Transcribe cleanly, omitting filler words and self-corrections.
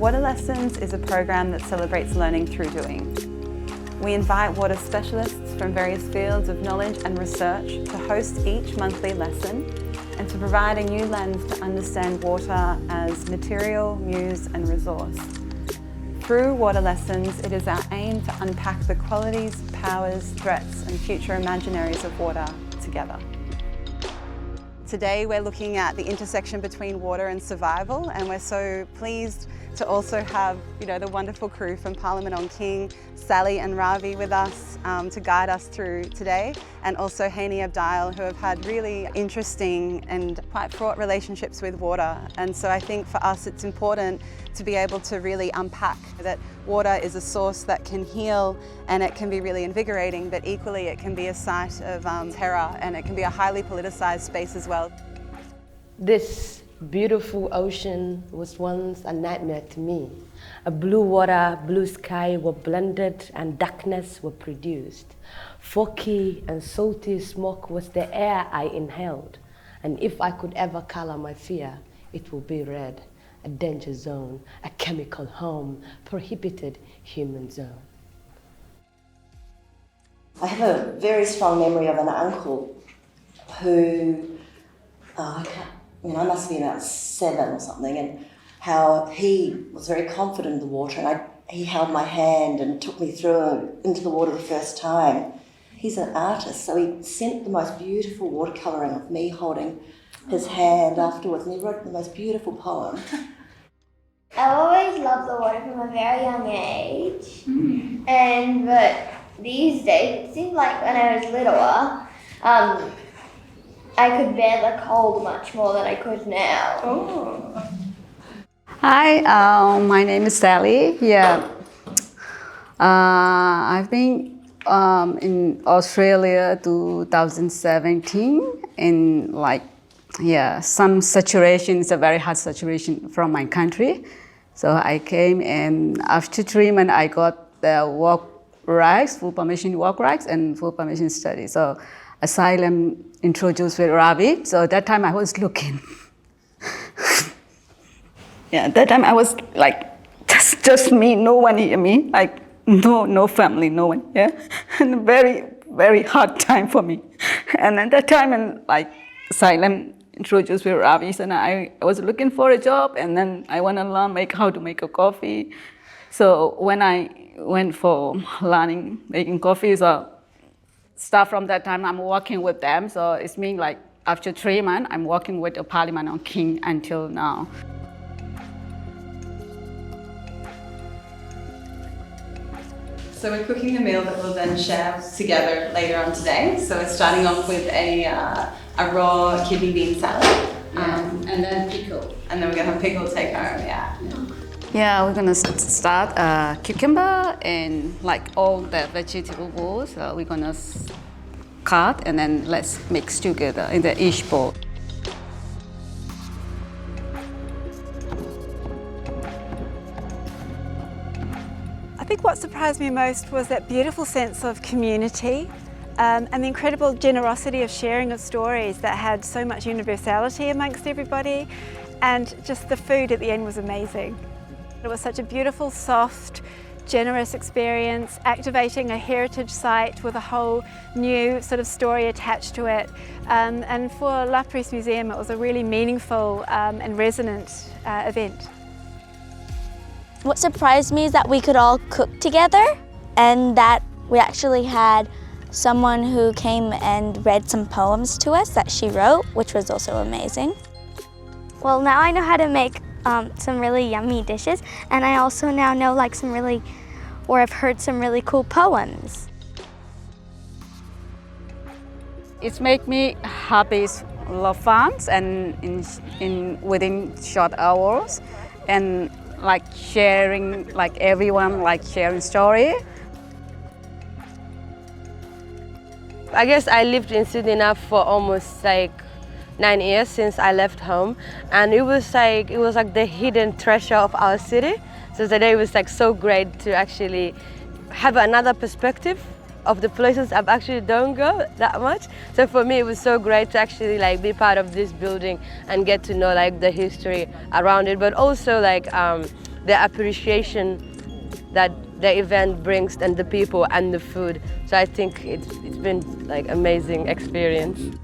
Water Lessons is a program that celebrates learning through doing. We invite water specialists from various fields of knowledge and research to host each monthly lesson and to provide a new lens to understand water as material, muse and resource. Through Water Lessons, it is our aim to unpack the qualities, powers, threats and future imaginaries of water together. Today we're looking at the intersection between water and survival, and we're so pleased to also have the wonderful crew from Parliament on King, Sally and Ravi with us to guide us through today, and also Hani Abdile, who have had really interesting and quite fraught relationships with water. And so I think for us it's important to be able to really unpack that water is a source that can heal and it can be really invigorating, but equally it can be a site of terror and it can be a highly politicized space as well. This beautiful ocean was once a nightmare to me. A blue water, blue sky were blended and darkness were produced. Foggy and salty smoke was the air I inhaled. And if I could ever color my fear, it would be red. A danger zone, a chemical home, prohibited human zone. I have a very strong memory of an uncle who, I must be about 7 or something, and how he was very confident in the water, and he held my hand and took me through into the water the first time. He's an artist, so he sent the most beautiful watercolouring of me holding his hand afterwards, and he wrote the most beautiful poem. I've always loved the water from a very young age, but these days, it seemed like when I was littler, I could bear the cold much more than I could now. Oh. Hi, my name is Sally. I've been in Australia 2017 in some saturation. It's a very hard saturation from my country. So I came, and after 3 months I got the work rights, full permission work rights and full permission study. So asylum introduced with Ravi. So that time I was looking. That time I was just me, no one near me, no family, no one, and very, very hard time for me. And at that time, asylum introduced with Ravi, and I was looking for a job, and then I want to learn how to make a coffee. So when I went for learning making coffee, so start from that time I'm working with them. So it's mean after 3 months I'm working with the Parliament on King until now. So we're cooking a meal that we'll then share together later on today. So we're starting off with a raw kidney bean salad. And then pickle. And then we're gonna have pickle take home, We're gonna start cucumber and all the vegetables. We're gonna cut and then let's mix together in each bowl. I think what surprised me most was that beautiful sense of community and the incredible generosity of sharing of stories that had so much universality amongst everybody, and just the food at the end was amazing. It was such a beautiful, soft, generous experience, activating a heritage site with a whole new sort of story attached to it. And for La Presse Museum, it was a really meaningful and resonant event. What surprised me is that we could all cook together, and that we actually had someone who came and read some poems to us that she wrote, which was also amazing. Well, now I know how to make some really yummy dishes, and I also now know I've heard some really cool poems. It's make me happy, a lot of fun, and within short hours, and sharing, everyone sharing story. I guess I lived in Sydney now for almost 9 years since I left home, and it was the hidden treasure of our city. So today was so great to actually have another perspective of the places I've actually don't go that much. So for me, it was so great to actually be part of this building and get to know the history around it, but also the appreciation that the event brings and the people and the food. So I think it's been like amazing experience.